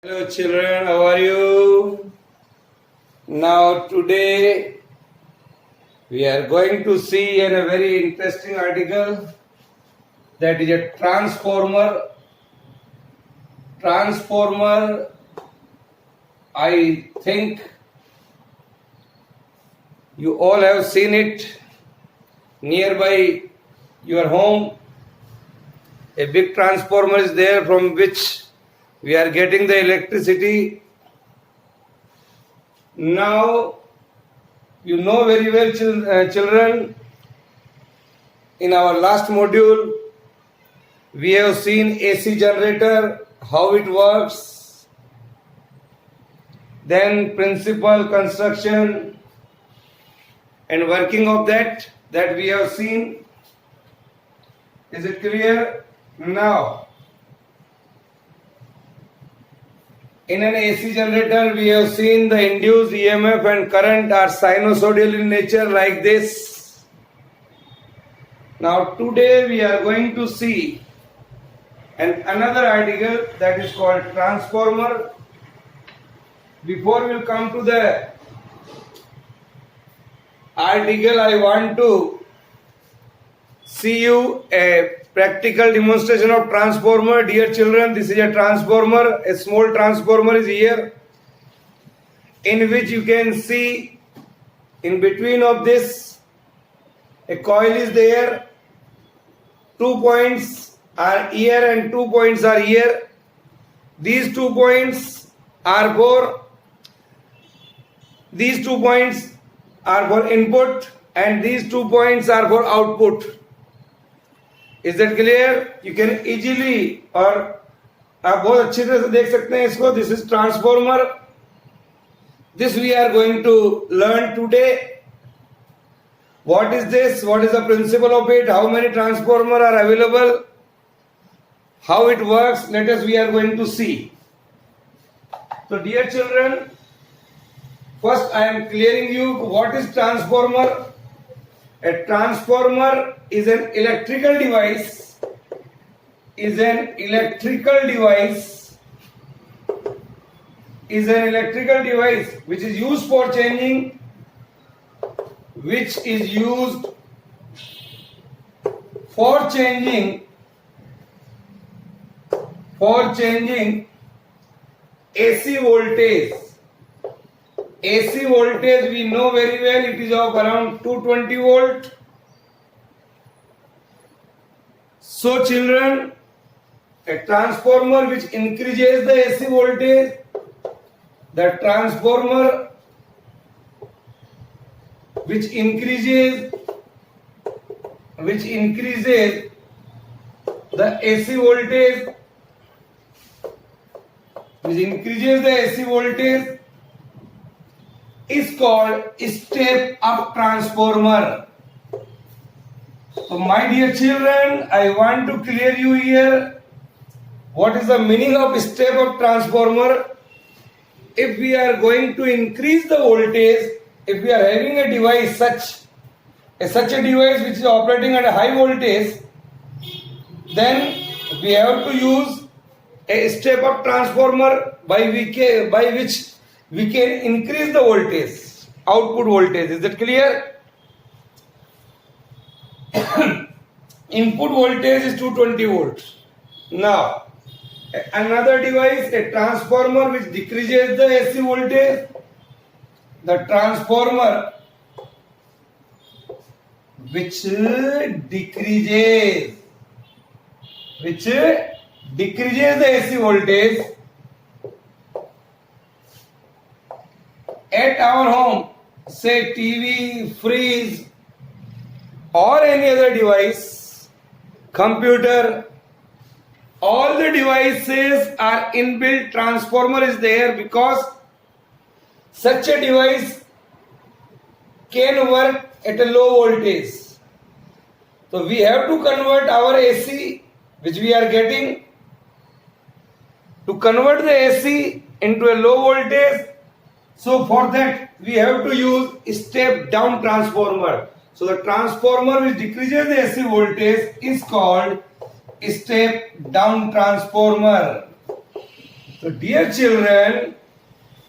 Hello children, how are you? Now today we are going to see in a very interesting article that is a transformer. Transformer, I think you all have seen it nearby your home. A big transformer is there from which we are getting the electricity. Now, you know very well, children, in our last module, we have seen AC generator, how it works, then principal construction and working of that we have seen. Is it clear? Now, in an AC generator, we have seen the induced EMF and current are sinusoidal in nature like this. Now today we are going to see another article that is called transformer. Before we come to the article, I want to see you a practical demonstration of transformer. Dear children, this is a transformer. A small transformer is here, in which you can see in between of this a coil is there. 2 points are here and 2 points are here. These 2 points are for input and these 2 points are for output. Is that clear? You can easily और आप बहुत अच्छी तरह से देख सकते हैं इसको. This is transformer. This we are going to learn today. What is this? What is the principle of it? How many transformer are available? How it works? We are going to see. So dear children, first I am clearing you what is transformer. A transformer is an electrical device. Which is used for changing AC voltage. AC voltage we know very well, it is of around 220 volt. So children, a transformer which increases the AC voltage, the transformer which increases the AC voltage, is called step up transformer. So my dear children, I want to clear you here what is the meaning of step up transformer. If we are going to increase the voltage, if we are having a device such a device which is operating at a high voltage, then we have to use a step up transformer by which we can increase the voltage, output voltage. Is that clear? Input voltage is 220 volts. Now, another device, a transformer which decreases the AC voltage. The transformer which decreases the AC voltage at our home, say TV, fridge or any other device, computer, all the devices are inbuilt transformer is there, because such a device can work at a low voltage. So we have to convert our AC which we are getting, to convert the AC into a low voltage. So for that we have to use step down transformer. So the transformer which decreases the AC voltage is called step down transformer. So dear children,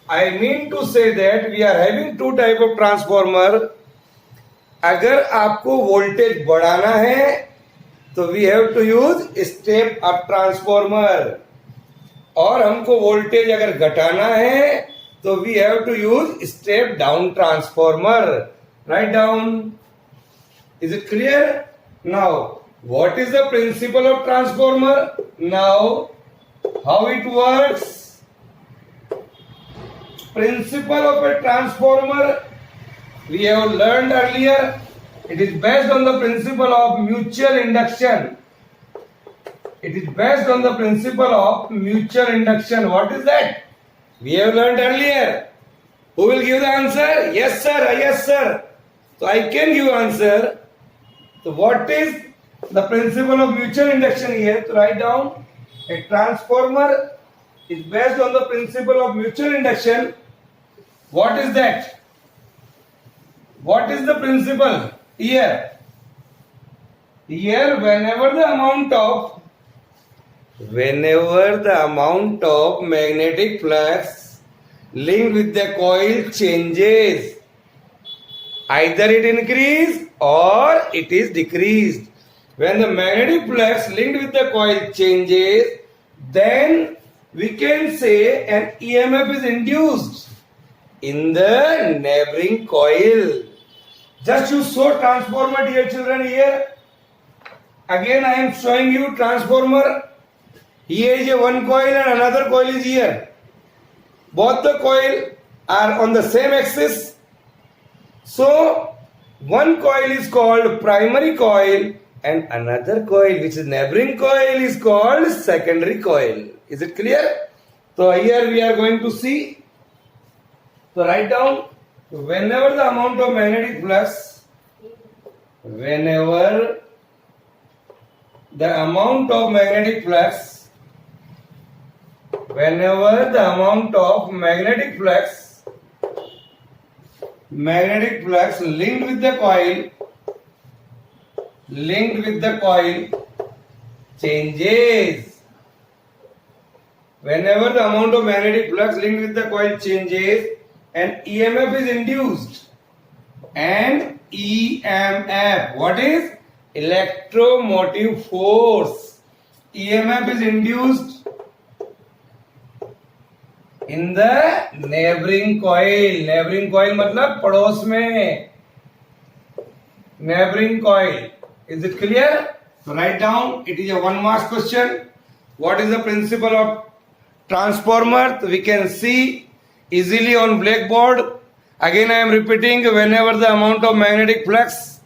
I mean to say that we are having two type of transformer. अगर आपको voltage बढ़ाना है तो we have to use step up transformer, और हमको voltage अगर घटाना है तो we have to use step down transformer. Right down. Is it clear? Now what is the principle of transformer? Now how it works? Principle of a transformer we have learned earlier. It is based on the principle of mutual induction. It is based on the principle of mutual induction. What is that? We have learned earlier. Who will give the answer? Yes sir, yes sir. So I can give answer. So what is the principle of mutual induction here? To write down, a transformer is based on the principle of mutual induction. What is that? What is the principle here? Here, whenever the amount of magnetic flux linked with the coil changes, either it increase or it is decreased. When the magnetic flux linked with the coil changes, then we can say an EMF is induced in the neighboring coil. Just you saw transformer, dear children. Here again I am showing you transformer. Here is a one coil and another coil is here. Both the coil are on the same axis. So one coil is called primary coil and another coil, which is neighboring coil, is called secondary coil. Is it clear? So here we are going to see. So write down, whenever the amount of magnetic flux linked with the coil changes. Whenever the amount of magnetic flux linked with the coil changes, an EMF is induced. And EMF, what is? Electromotive force. EMF is induced in the neighboring coil. Neighboring coil मतलब पड़ोस में. Neighboring coil. Is it clear? So write down. It is a one mark question. What is the principle of transformer? So we can see easily on blackboard. Again I am repeating, whenever the amount of magnetic flux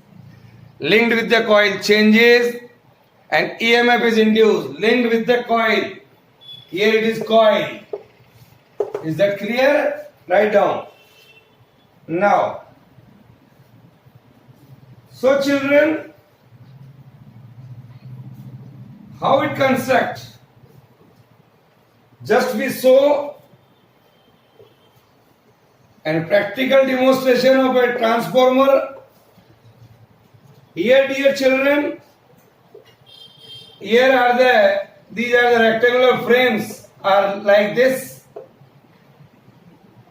linked with the coil changes and EMF is induced linked with the coil. Here it is coil. Is that clear? Write down. Now, so children, how it constructs? Just we saw and practical demonstration of a transformer. Here, dear children, these are the rectangular frames are like this.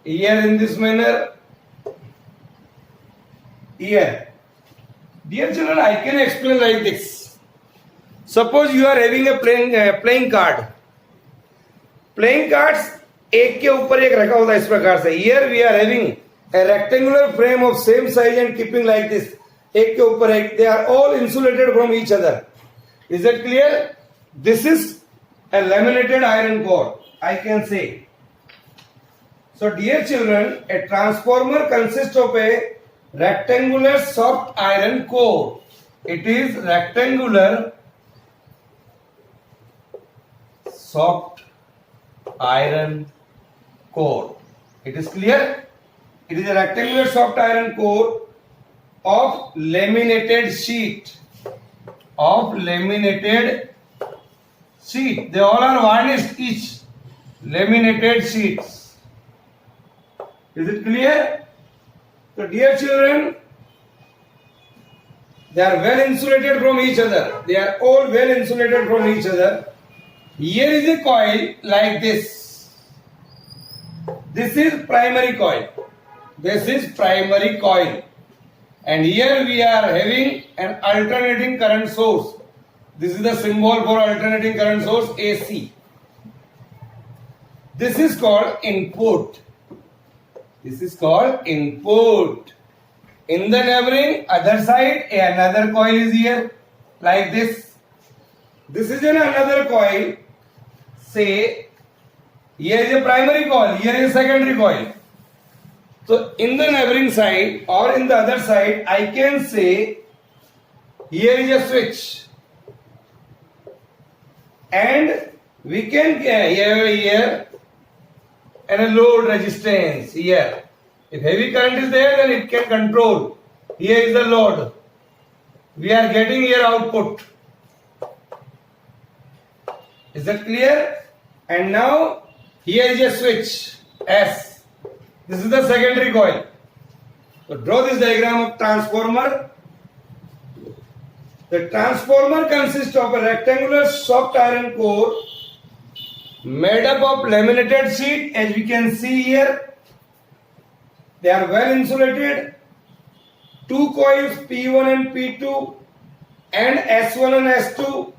Here in this manner. Here, dear children, I can explain like this. Suppose you are having a playing card. Playing cards एक के ऊपर एक रखा होता है इस प्रकार से. Here we are having a rectangular frame of same size and keeping like this. एक के ऊपर एक. They are all insulated from each other. Is that clear? This is a laminated iron core, I can say. So dear children, a transformer consists of a rectangular soft iron core. It is rectangular soft iron core. It is clear? It is a rectangular soft iron core of laminated sheet. They all are varnished each. Laminated sheets. Is it clear? So dear children, they are well insulated from each other. Here is a coil like this. This is primary coil. This is primary coil. And here we are having an alternating current source. This is the symbol for alternating current source, AC. This is called input. This is called input. In the neighboring other side, another coil is here, like this. This is another coil. Say, here is a primary coil, here is a secondary coil. So, in the neighboring side or in the other side, I can say, here is a switch. And we can here and a load resistance here. If heavy current is there, then it can control. Here is the load. We are getting here output. Is that clear? And now here is a switch S. This is the secondary coil. So draw this diagram of transformer. The transformer consists of a rectangular soft iron core made up of laminated sheet, as we can see here. They are well insulated. Two coils P1 and P2 and S1 and S2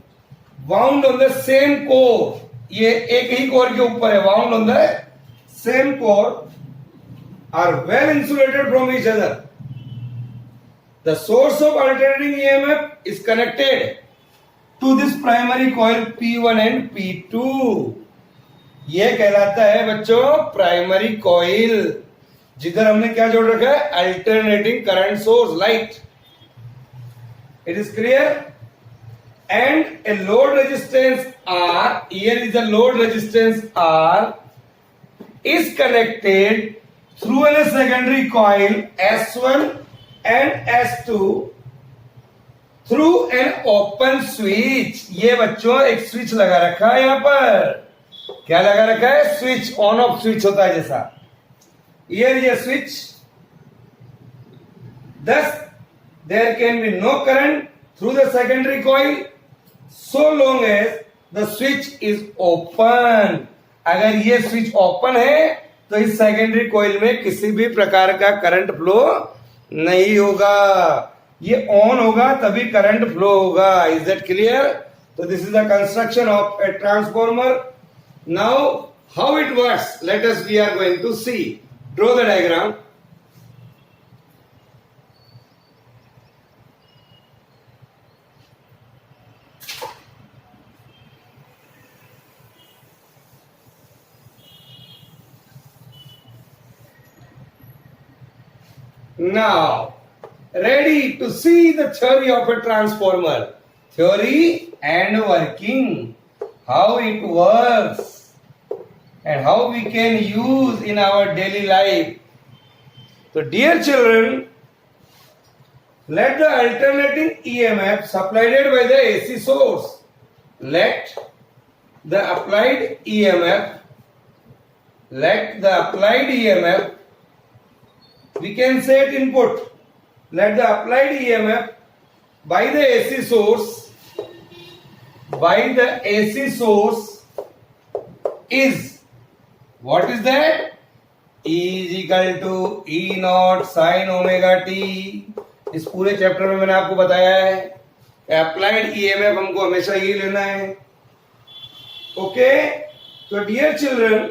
wound on the same core. ये एक ही core के ऊपर है, wound on the same core, are well insulated from each other. The source of alternating EMF is connected to this primary coil P1 and P2. ये कहलाता है बच्चों primary coil, जिधर हमने क्या जोड़ रखा है, alternating current source, light. It is clear. And a load resistance R, here is a load resistance R, is connected through a secondary coil S1 and S2 through an open switch. ये बच्चों एक switch लगा रखा है यहाँ पर. क्या लगा रखा है? स्विच, ऑन ऑफ स्विच होता है जैसा. Here is a switch. Thus, there can be no current through the secondary coil so long as the switch is open. अगर ये स्विच ओपन है तो इस सेकेंडरी कॉइल में किसी भी प्रकार का करंट फ्लो नहीं होगा. ये ऑन होगा तभी करंट फ्लो होगा. Is that clear? तो this is the construction of a transformer. Now how it works, let us we are going to see. Draw the diagram. Now, ready to see the theory of a transformer. Theory and working. How it works and how we can use in our daily life. So, dear children, let the alternating EMF supplied by the AC source. Let the applied EMF we can say it input. Let the applied EMF by the AC source is, what is that? E is equal to E naught sin omega t. इस पूरे chapter में मैंने आपको बताया है applied EMF हमको हमेशा ये लेना है. ओके, तो dear children,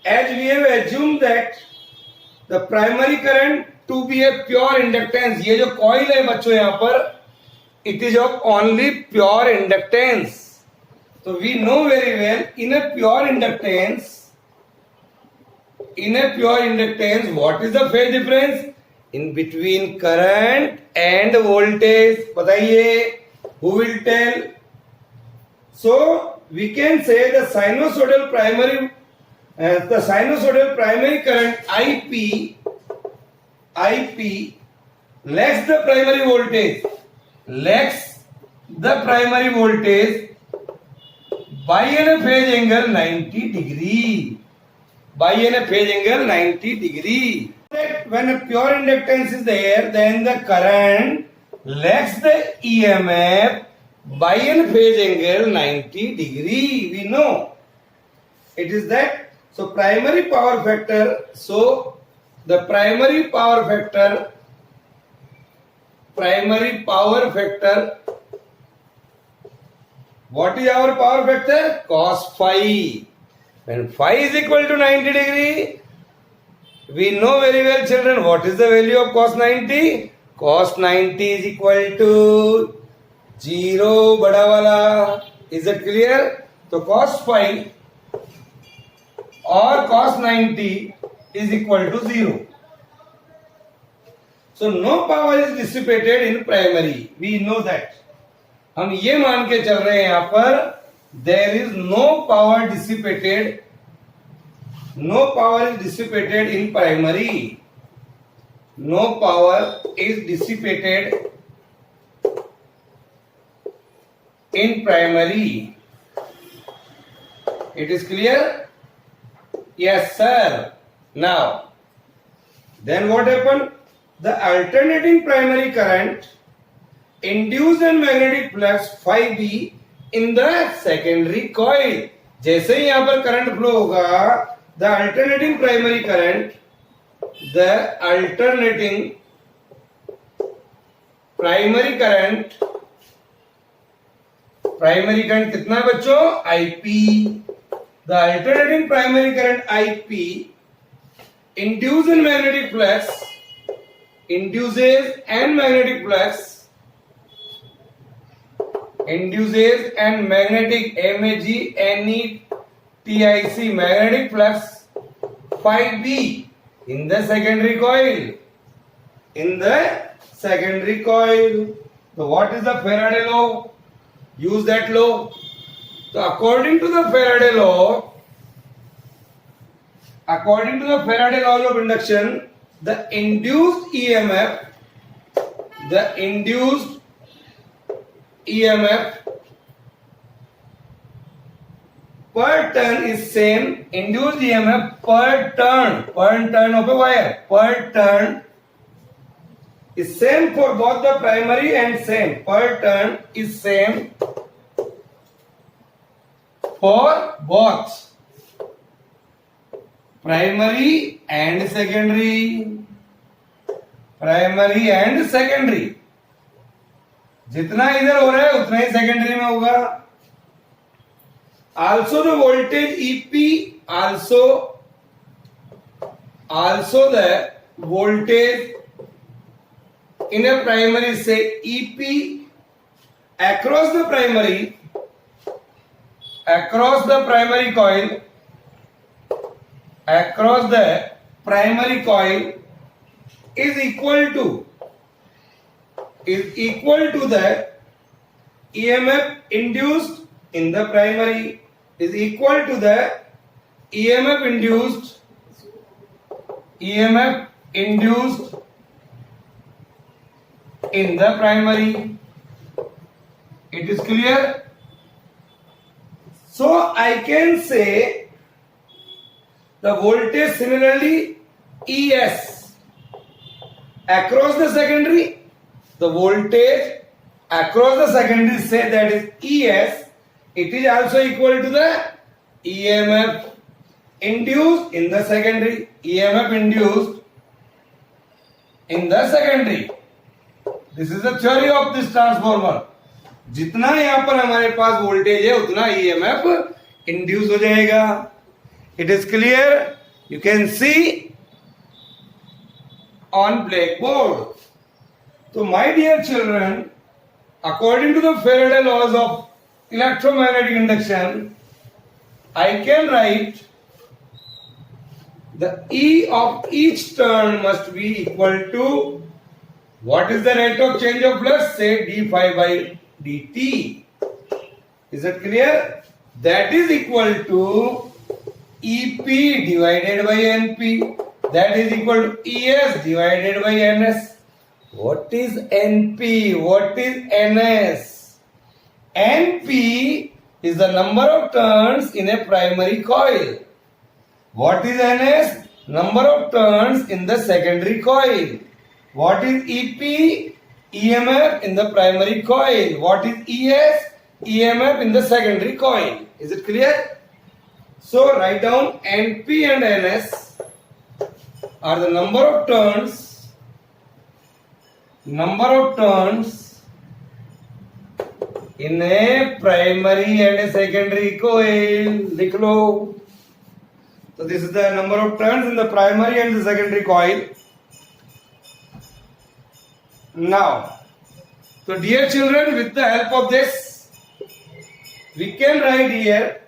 as we have assumed that the primary current to be a pure inductance, ये जो कॉइल है बच्चों यहाँ पर, it is of only pure inductance. So we know very well, in a pure inductance, what is the phase difference in between current and voltage? बताइए, who will tell? So we can say the sinusoidal primary current IP lacks the primary voltage by a phase angle 90 degree. When a pure inductance is there, then the current lacks the EMF by a phase angle 90 degree. We know it is that So primary power factor. So the primary power factor. What is our power factor? Cos phi. When phi is equal to 90 degree, we know very well, children, what is the value of cos 90? Cos 90 is equal to 0, bada wala. Is it clear? So cos phi or cos 90 is equal to 0. So no power is dissipated in primary. We know that. हम ये मान के चल रहे हैं यहां पर, there is no power dissipated. No power is dissipated in primary. No power is dissipated in primary. It is clear? Yes, sir. Now, then what happened? The alternating primary current induced a magnetic flux phi b in the secondary coil. जैसे ही यहां पर current flow होगा, the alternating primary current कितना है बच्चों? IP. The alternating primary current IP induces an magnetic flux magnetic flux phi b in the secondary coil. So what is the Faraday law? Use that law. So according to the Faraday law of induction, the induced EMF per turn is same. Induced EMF per turn of a wire per turn is same for both the primary and same. Per turn is same for both primary and secondary. जितना इधर हो रहा है उतना ही secondary में होगा. Also the voltage EP, also the voltage in a primary, say EP across the primary coil is equal to the EMF induced in the primary, is equal to the EMF induced in the primary. It is clear? So I can say the voltage similarly ES across the secondary, the voltage across the secondary, say that is ES, it is also equal to the EMF induced in the secondary. This is the theory of this transformer. जितना यहां पर हमारे पास voltage है उतना EMF induce हो जाएगा. It is clear? You can see on blackboard. So my dear children, according to the Faraday laws of electromagnetic induction, I can write the E of each turn must be equal to, what is the rate of change of flux? Say d phi by dt. Is it clear? That is equal to EP divided by NP. That is equal to ES divided by NS. What is NP? What is NS? NP is the number of turns in a primary coil. What is NS? Number of turns in the secondary coil. What is EP? EMF in the primary coil. What is ES? EMF in the secondary coil. Is it clear? So write down NP and NS are the number of turns in a primary and a secondary coil. लिख लो. So this is the number of turns in the primary and the secondary coil. Now, so dear children, with the help of this, we can write here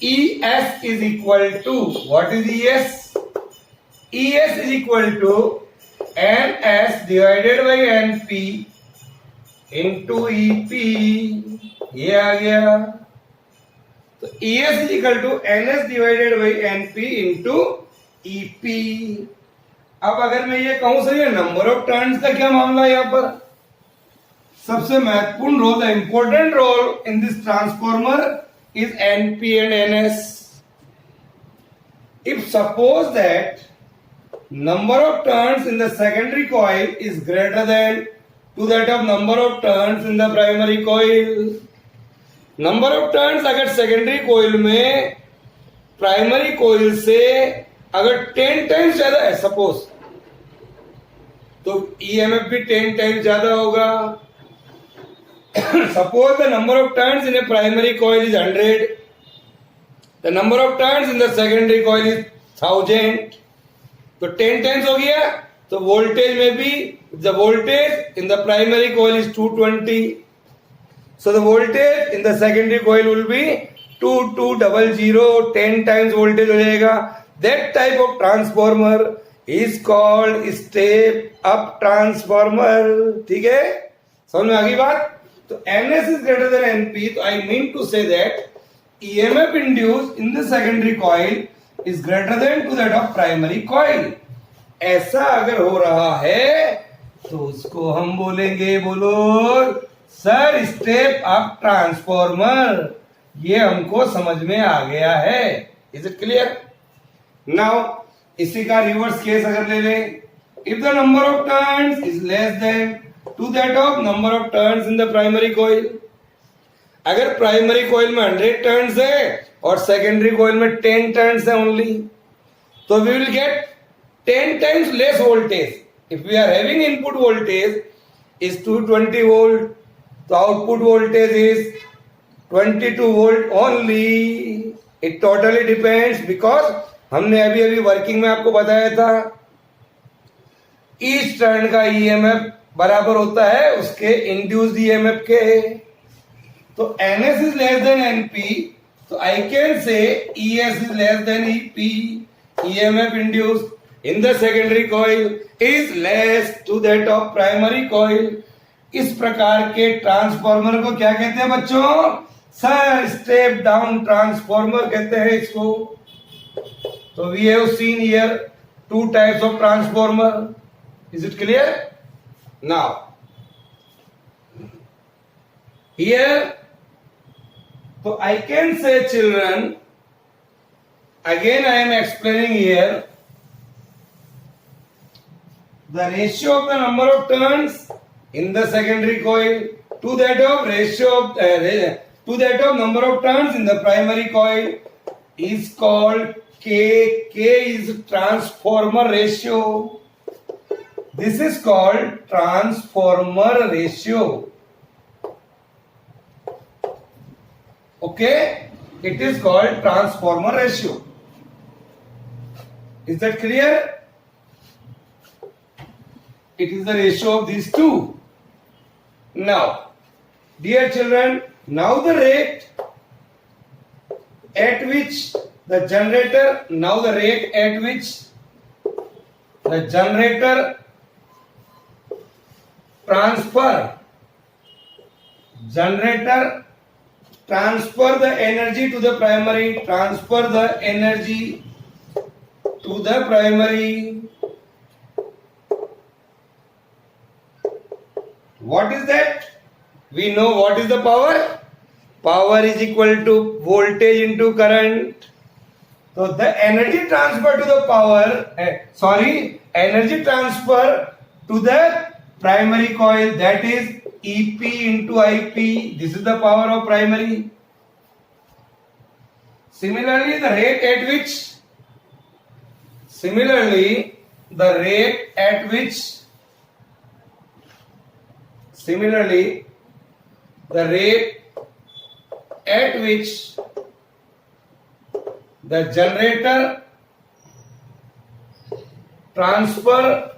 ES is equal to, what is ES? ES is equal to NS divided by NP into EP. ये आ गया. तो ES is equal to NS divided by NP into EP. अब अगर मैं ये कहूं sir ये number of turns का क्या मामला है यहाँ पर? सबसे महत्वपूर्ण role, the important role in this transformer is NP and NS. If suppose that number of turns in the secondary coil is greater than to that of number of turns in the primary coil. Number of turns अगर secondary coil में primary coil से अगर 10 times ज्यादा है suppose, तो EMF भी 10 times ज्यादा होगा. Suppose the number of turns in a primary coil is 100, the number of turns in the secondary coil is 1000, तो 10 times हो गया. तो voltage में भी, the voltage in the primary coil is 220, so the voltage in the secondary coil will be 2200, 10 times voltage हो जाएगा. That type of transformer is called step up transformer. ठीक है, समझ में आ गई बात? तो NS is greater than NP, तो I mean to say that EMF induced in the secondary coil is greater than to that of primary coil. ऐसा अगर हो रहा है तो उसको हम बोलेंगे, बोलो सर, स्टेप अप ट्रांसफॉर्मर. ये हमको समझ में आ गया है. Is it clear? नाउ इसी का रिवर्स केस अगर ले ले, if the number of turns is less than to that of number of turns in the primary coil. अगर प्राइमरी कोइल में 100 टर्न्स है और सेकेंडरी कोइल में 10 टर्न्स है ओनली, तो we will get 10 times less voltage. If we are having input voltage is 220 volt, so output voltage is 22 volt only. It totally depends, because हमने अभी अभी working में आपको बताया था ईच टर्न का EMF बराबर होता है उसके इंड्यूस्ड EMF के. तो NS is less than NP, so I can say ES is less than EP. EMF induced in the secondary coil is less to that of primary coil. इस प्रकार के ट्रांसफॉर्मर को क्या कहते हैं बच्चों? सर, स्टेप डाउन ट्रांसफॉर्मर कहते हैं इसको. तो we have seen here 2 types of transformer. Is it clear? Now here, so I can say children, again I am explaining here the ratio of the number of turns in the secondary coil to that of ratio of to that of number of turns in the primary coil is called K. K is transformer ratio. This is called transformer ratio. Okay, it is called transformer ratio. Is that clear? It is the ratio of these two. Now, dear children, now the rate at which the generator transfer the energy to the primary, What is that? We know what is the power. Power is equal to voltage into current. So the energy transfer to the energy transfer to the primary coil, that is EP into IP. This is the power of primary. Similarly, the rate at which similarly the rate at which the generator transfer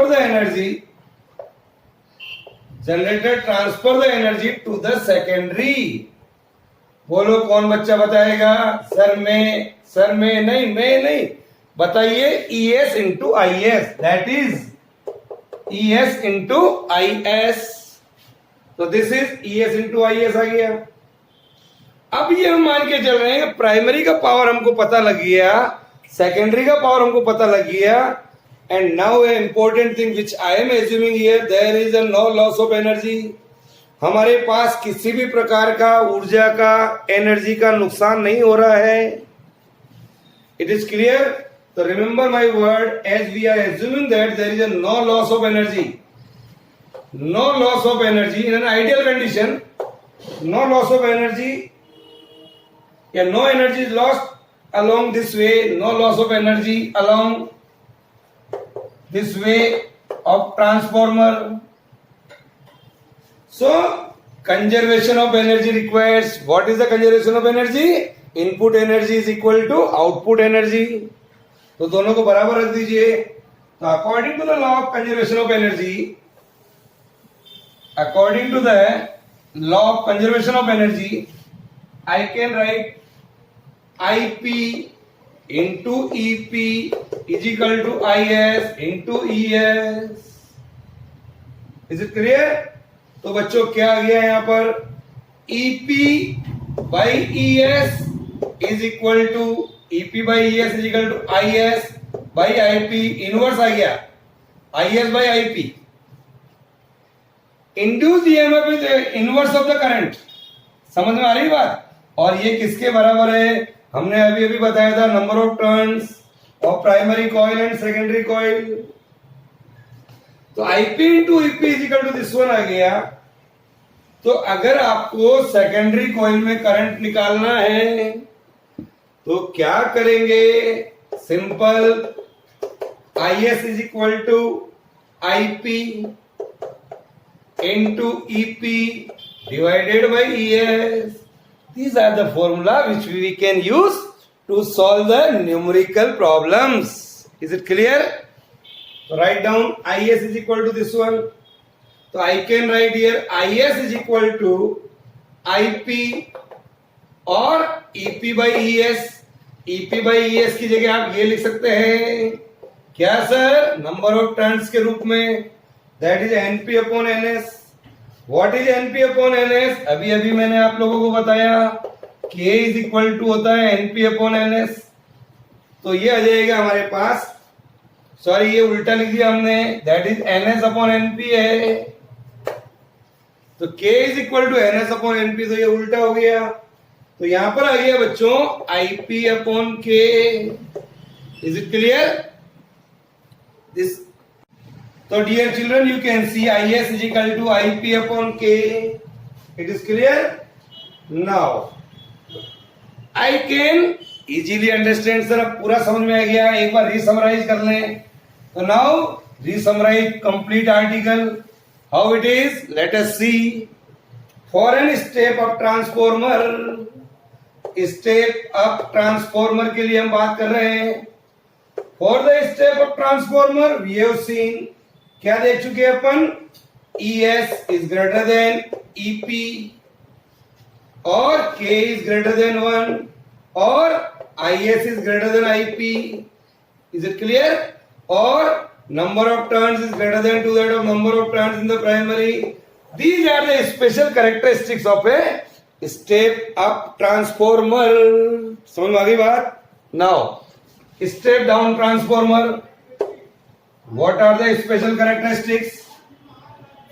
the energy to the secondary. बोलो कौन बच्चा बताएगा? Sir मैं नहीं बताइए. ES into IS, that is ES into IS. तो this is ES into IS आ गया. अब ये हम मान के चल रहे हैं कि प्राइमरी का पावर हमको पता लग गया, सेकेंडरी का पावर हमको पता लग गया. And now a important thing which I am assuming here, there is a no loss of energy. हमारे पास किसी भी प्रकार का ऊर्जा का, एनर्जी का नुकसान नहीं हो रहा है. It is clear. तो remember my word, as we are assuming that there is a no loss of energy. No loss of energy in an ideal condition. No loss of energy. Yeah, no energy is lost along this way. No loss of energy along this way of transformer. So, conservation of energy requires. What is the conservation of energy? Input energy is equal to output energy. तो दोनों को बराबर रख दीजिए. तो according to the law of conservation of energy, according to the law of conservation of energy, I can write IP into EP is equal to IS into ES. Is it clear? तो बच्चों क्या आ गया यहाँ पर? EP by ES is equal to EP by ES is equal to IS by IP. Inverse आ गया IS by IP. Induce EMF is inverse of the current. समझ में आ रही बात? और ये किसके बराबर है? हमने अभी बताया था, number of turns of primary coil and secondary coil. तो IP into EP is equal to this one आ गया. तो अगर आपको सेकेंडरी कॉइल में करंट निकालना है तो क्या करेंगे? Simple, IS is equal to IP into EP divided by ES. These are the formula which we can use to solve the numerical problems. Is it clear? So write down IS is equal to this one. So I can write here IS is equal to IP or EP by ES. EP by ES की जगह आप ये लिख सकते हैं क्या sir? Number of turns के रूप में. That is NP upon NS. What is NP upon NS? अभी मैंने आप लोगों को बताया, K is equal to होता है NP upon NS. तो ये आ जाएगा हमारे पास, सॉरी ये उल्टा लिख दिया हमने, that is NS upon NP है. तो K is equal to NS upon NP, तो ये उल्टा हो गया. तो यहां पर आ गया बच्चों IP upon K. Is it clear? This. So dear children, you can see IS is equal to IP upon K. It is clear? Now, I can easily understand. Sir अब पूरा समझ में आ गया. एक बार रीसमराइज कर लें. तो now रीसमराइज complete article. How it is? Let us see. For an step up transformer, step up transformer के लिए हम बात कर रहे हैं. For the step up transformer, we have seen. क्या देख चुके हैं अपन? ES is greater than EP और K is greater than 1 और IS is greater than IP. Is it clear? और number of turns is greater than to that of number of turns in the primary. These are the special characteristics of a step up transformer. समझ में आ गई बात? Now, step down transformer. What are the special characteristics?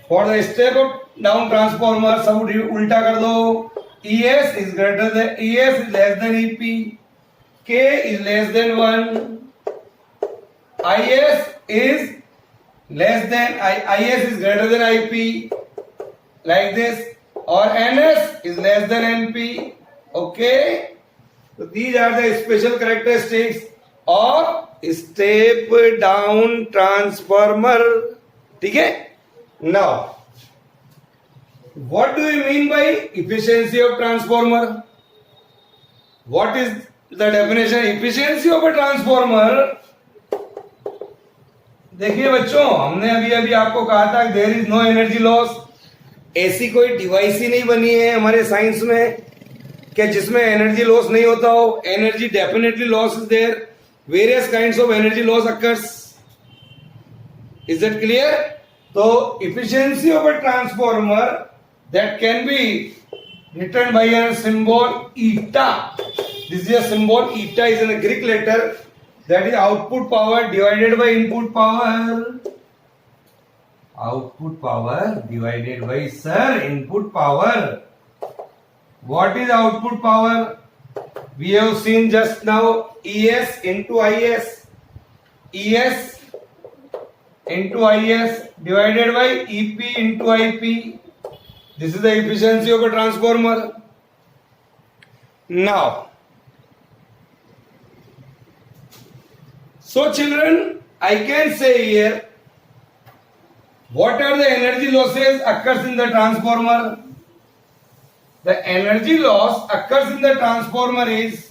For the step down transformer, सब उल्टा कर दो. ES is less than EP. K is less than 1. IS is greater than IP. Like this. or ns is less than np. Okay, so these are the special characteristics of step down transformer. ठीक है? Now, what do you mean by efficiency of transformer? What is the definition efficiency of a transformer? देखिए बच्चों, हमने अभी आपको कहा था there is no energy loss. ऐसी कोई डिवाइस ही नहीं बनी है हमारे साइंस में कि जिसमें एनर्जी लॉस नहीं होता हो. Energy definitely loss is there. Various kinds of energy loss occurs. Is that clear? तो efficiency of a transformer that can be written by a symbol eta. This is a symbol eta is in a Greek letter. That is output power divided by input power. Output power divided by input power. What is output power? We have seen just now ES into IS. ES into IS divided by EP into IP. This is the efficiency of a transformer. Now, so children, I can say here, what are the energy losses occurs in the transformer? The energy loss occurs in the transformer is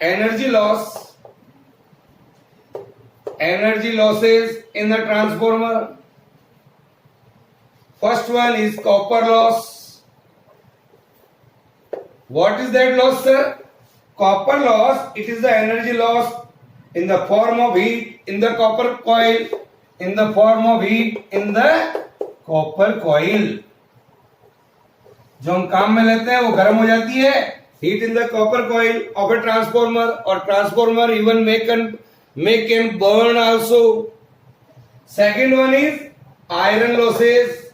energy losses in the transformer. First one is copper loss. What is that loss, sir? Copper loss, it is the energy loss in the form of heat in the copper coil. In the form of heat in the copper coil. जो हम काम में लेते हैं वो गर्म हो जाती है. Heat in the copper coil of a transformer, or transformer even may can burn also. Second one is iron losses.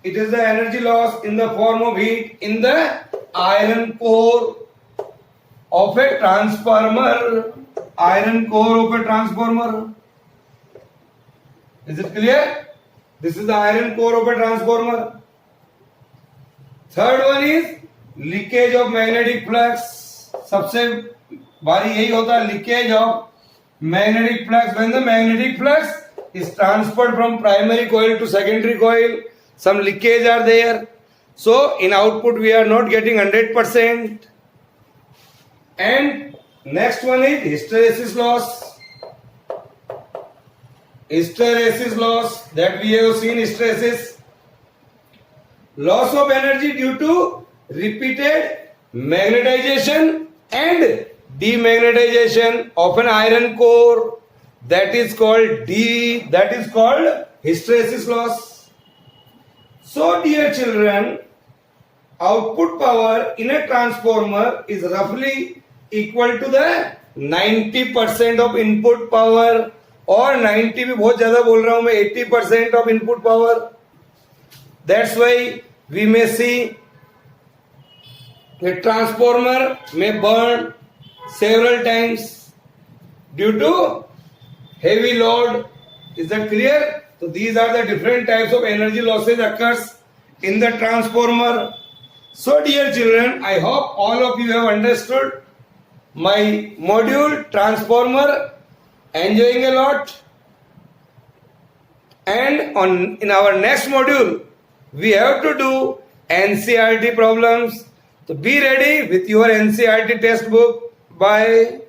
It is the energy loss in the form of heat in the iron core of a transformer. Is it clear? This is the iron core of a transformer. Third one is leakage of magnetic flux. सबसे भारी यही होता है, leakage of magnetic flux. When the magnetic flux is transferred from primary coil to secondary coil, some leakage are there. So in output we are not getting 100%. And next one is hysteresis loss. That we have seen hysteresis. Loss of energy due to repeated magnetization and demagnetization of an iron core. That is called hysteresis loss. So dear children, output power in a transformer is roughly equal to the 90% of input power, और 90 भी बहुत ज्यादा बोल रहा हूं मैं, 80% of input power. That's why we may see the transformer may burn several times due to heavy load. Is that clear? So these are the different types of energy losses occurs in the transformer. So dear children, I hope all of you have understood my module transformer. Enjoying a lot. And in our next module we have to do NCERT problems. So be ready with your NCERT textbook. Bye.